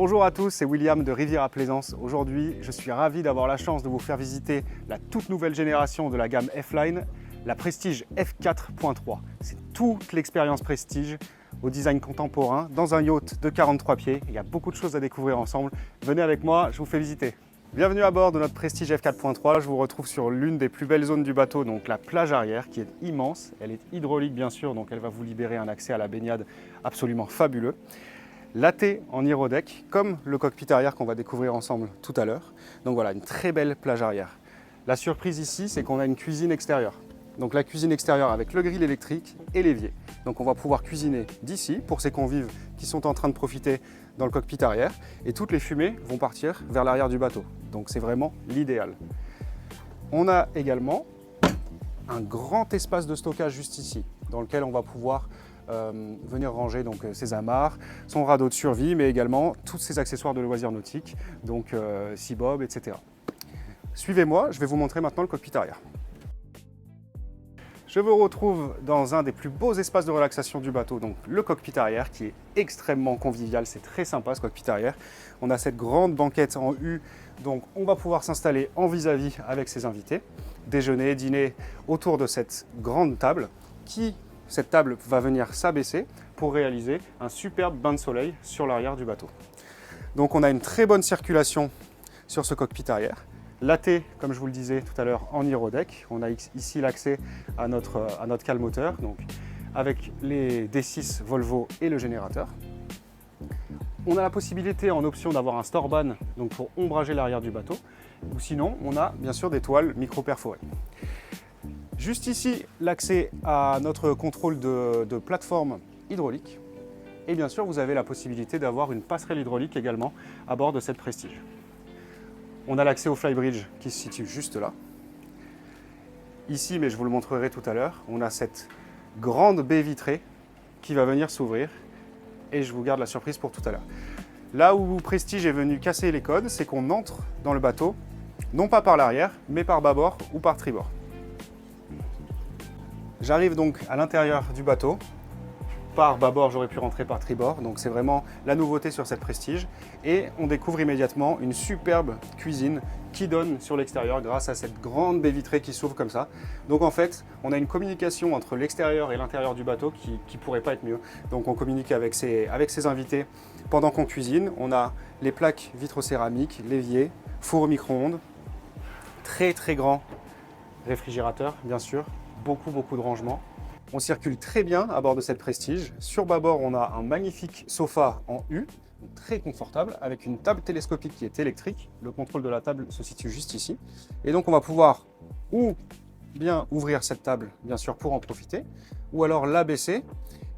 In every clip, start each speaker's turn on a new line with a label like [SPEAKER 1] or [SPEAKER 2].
[SPEAKER 1] Bonjour à tous, c'est William de Riviera Plaisance. Aujourd'hui, je suis ravi d'avoir la chance de vous faire visiter la toute nouvelle génération de la gamme F-Line, la Prestige F4.3. C'est toute l'expérience Prestige au design contemporain dans un yacht de 43 pieds. Il y a beaucoup de choses à découvrir ensemble. Venez avec moi, je vous fais visiter. Bienvenue à bord de notre Prestige F4.3. Je vous retrouve sur l'une des plus belles zones du bateau, donc la plage arrière qui est immense. Elle est hydraulique bien sûr, donc elle va vous libérer un accès à la baignade absolument fabuleux. Laté en Hydrodeck, comme le cockpit arrière qu'on va découvrir ensemble tout à l'heure. Donc voilà, une très belle plage arrière. La surprise ici, c'est qu'on a une cuisine extérieure. Donc la cuisine extérieure avec le grill électrique et l'évier. Donc on va pouvoir cuisiner d'ici pour ces convives qui sont en train de profiter dans le cockpit arrière. Et toutes les fumées vont partir vers l'arrière du bateau. Donc c'est vraiment l'idéal. On a également un grand espace de stockage juste ici, dans lequel on va pouvoir venir ranger donc, ses amarres, son radeau de survie, mais également tous ses accessoires de loisirs nautiques, donc sea-bob, etc. Suivez-moi, je vais vous montrer maintenant le cockpit arrière. Je vous retrouve dans un des plus beaux espaces de relaxation du bateau, donc le cockpit arrière qui est extrêmement convivial, c'est très sympa ce cockpit arrière. On a cette grande banquette en U, donc on va pouvoir s'installer en vis-à-vis avec ses invités, déjeuner, dîner autour de cette grande table cette table va venir s'abaisser pour réaliser un superbe bain de soleil sur l'arrière du bateau. Donc on a une très bonne circulation sur ce cockpit arrière. Laté, comme je vous le disais tout à l'heure, en Hydrodeck. On a ici l'accès à notre cale moteur, donc avec les D6 Volvo et le générateur. On a la possibilité en option d'avoir un Storban, donc pour ombrager l'arrière du bateau. Ou sinon, on a bien sûr des toiles micro-perforées. Juste ici, l'accès à notre contrôle de plateforme hydraulique. Et bien sûr, vous avez la possibilité d'avoir une passerelle hydraulique également à bord de cette Prestige. On a l'accès au flybridge qui se situe juste là. Ici, mais je vous le montrerai tout à l'heure, on a cette grande baie vitrée qui va venir s'ouvrir. Et je vous garde la surprise pour tout à l'heure. Là où Prestige est venu casser les codes, c'est qu'on entre dans le bateau, non pas par l'arrière, mais par bâbord ou par tribord. J'arrive donc à l'intérieur du bateau. Par bâbord, j'aurais pu rentrer par tribord, donc c'est vraiment la nouveauté sur cette Prestige. Et on découvre immédiatement une superbe cuisine qui donne sur l'extérieur grâce à cette grande baie vitrée qui s'ouvre comme ça. Donc en fait, on a une communication entre l'extérieur et l'intérieur du bateau qui pourrait pas être mieux. Donc on communique avec ses invités pendant qu'on cuisine. On a les plaques vitrocéramiques, l'évier, four au micro-ondes, très grand réfrigérateur bien sûr, beaucoup de rangements. On circule très bien à bord de cette Prestige. Sur bâbord, on a un magnifique sofa en U, très confortable, avec une table télescopique qui est électrique. Le contrôle de la table se situe juste ici. Et donc on va pouvoir ou bien ouvrir cette table, bien sûr, pour en profiter, ou alors l'abaisser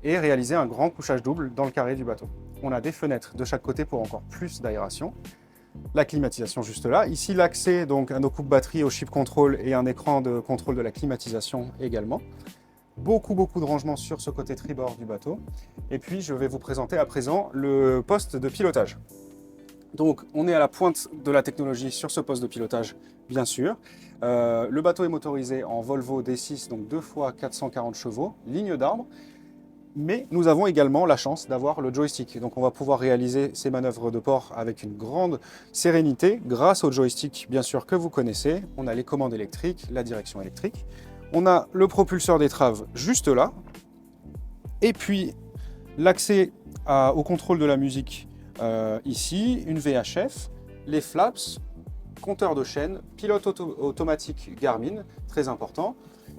[SPEAKER 1] et réaliser un grand couchage double dans le carré du bateau. On a des fenêtres de chaque côté pour encore plus d'aération. La climatisation juste là. Ici, l'accès donc à nos coupes batteries, au chip control et un écran de contrôle de la climatisation également. Beaucoup de rangements sur ce côté tribord du bateau. Et puis, je vais vous présenter à présent le poste de pilotage. Donc, on est à la pointe de la technologie sur ce poste de pilotage, bien sûr. Le bateau est motorisé en Volvo D6, donc 2 fois 440 chevaux, ligne d'arbre. Mais nous avons également la chance d'avoir le joystick. Donc, on va pouvoir réaliser ces manœuvres de port avec une grande sérénité grâce au joystick, bien sûr, que vous connaissez. On a les commandes électriques, la direction électrique. On a le propulseur d'étrave juste là, et puis l'accès au contrôle de la musique ici, une VHF, les flaps, compteur de chaîne, pilote automatique Garmin, très important,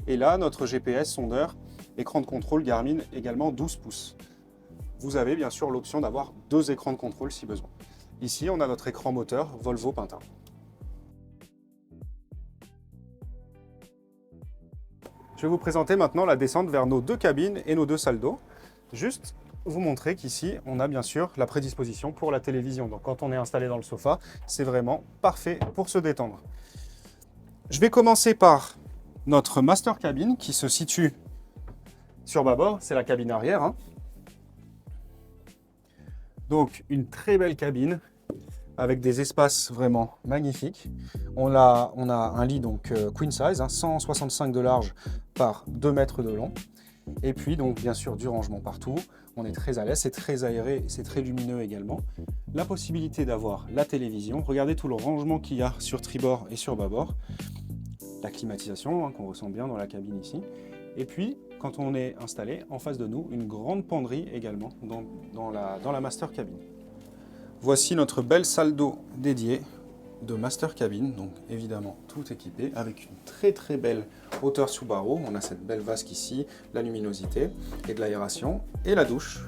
[SPEAKER 1] et là notre GPS sondeur, écran de contrôle Garmin également 12 pouces. Vous avez bien sûr l'option d'avoir 2 écrans de contrôle si besoin. Ici on a notre écran moteur Volvo Pinta. Je vais vous présenter maintenant la descente vers nos 2 cabines et nos 2 salles d'eau. Juste vous montrer qu'ici, on a bien sûr la prédisposition pour la télévision. Donc quand on est installé dans le sofa, c'est vraiment parfait pour se détendre. Je vais commencer par notre master cabine qui se situe sur bâbord, c'est la cabine arrière. Donc une très belle cabine avec des espaces vraiment magnifiques. On a un lit donc queen size, 165 de large par 2 mètres de long. Et puis donc bien sûr du rangement partout, on est très à l'aise, c'est très aéré, c'est très lumineux également. La possibilité d'avoir la télévision, regardez tout le rangement qu'il y a sur tribord et sur bâbord. La climatisation qu'on ressent bien dans la cabine ici. Et puis quand on est installé, en face de nous, une grande penderie également dans la master cabine. Voici notre belle salle d'eau dédiée de master cabine, donc évidemment tout équipé avec une très belle hauteur sous barreau. On a cette belle vasque ici, la luminosité et de l'aération et la douche.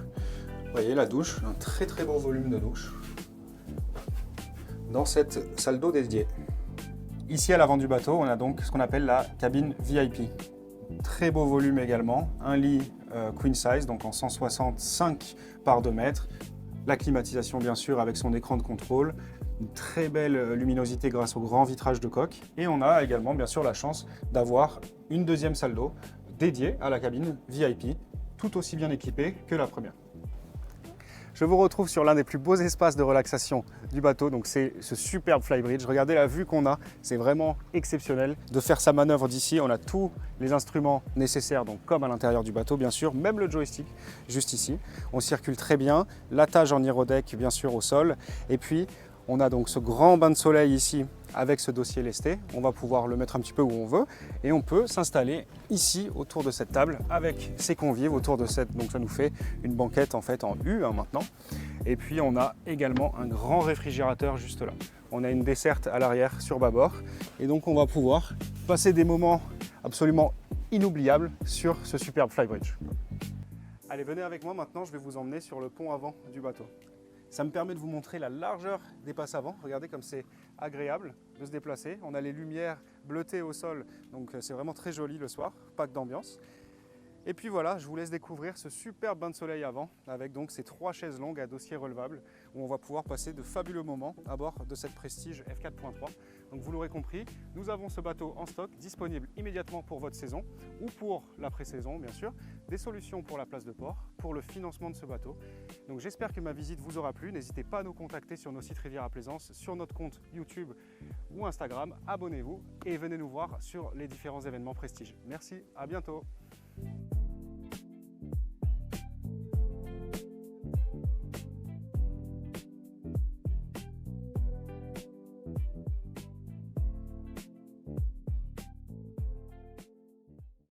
[SPEAKER 1] Vous voyez la douche, un très beau volume de douche dans cette salle d'eau dédiée. Ici à l'avant du bateau, on a donc ce qu'on appelle la cabine VIP. Très beau volume également, un lit queen size, donc en 165 par 2 mètres. La climatisation bien sûr avec son écran de contrôle, une très belle luminosité grâce au grand vitrage de coque. Et on a également bien sûr la chance d'avoir une deuxième salle d'eau dédiée à la cabine VIP, tout aussi bien équipée que la première. Je vous retrouve sur l'un des plus beaux espaces de relaxation du bateau, donc c'est ce superbe flybridge. Regardez la vue qu'on a, c'est vraiment exceptionnel. De faire sa manœuvre d'ici, on a tous les instruments nécessaires, donc comme à l'intérieur du bateau bien sûr, même le joystick juste ici. On circule très bien, l'attache en Irodeck bien sûr au sol, et puis on a donc ce grand bain de soleil ici avec ce dossier lesté. On va pouvoir le mettre un petit peu où on veut et on peut s'installer ici autour de cette table avec ses convives autour de cette. Donc ça nous fait une banquette en fait en U maintenant. Et puis on a également un grand réfrigérateur juste là. On a une desserte à l'arrière sur bâbord et donc on va pouvoir passer des moments absolument inoubliables sur ce superbe flybridge. Allez, venez avec moi maintenant, je vais vous emmener sur le pont avant du bateau. Ça me permet de vous montrer la largeur des passes avant. Regardez comme c'est agréable de se déplacer. On a les lumières bleutées au sol, donc c'est vraiment très joli le soir, pack d'ambiance. Et puis voilà, je vous laisse découvrir ce superbe bain de soleil avant, avec donc ces 3 chaises longues à dossier relevable, où on va pouvoir passer de fabuleux moments à bord de cette Prestige F4.3. Donc vous l'aurez compris, nous avons ce bateau en stock, disponible immédiatement pour votre saison, ou pour la pré-saison bien sûr, des solutions pour la place de port, pour le financement de ce bateau. Donc j'espère que ma visite vous aura plu, n'hésitez pas à nous contacter sur nos sites Riviera Plaisance, sur notre compte YouTube ou Instagram, abonnez-vous et venez nous voir sur les différents événements Prestige. Merci, à bientôt.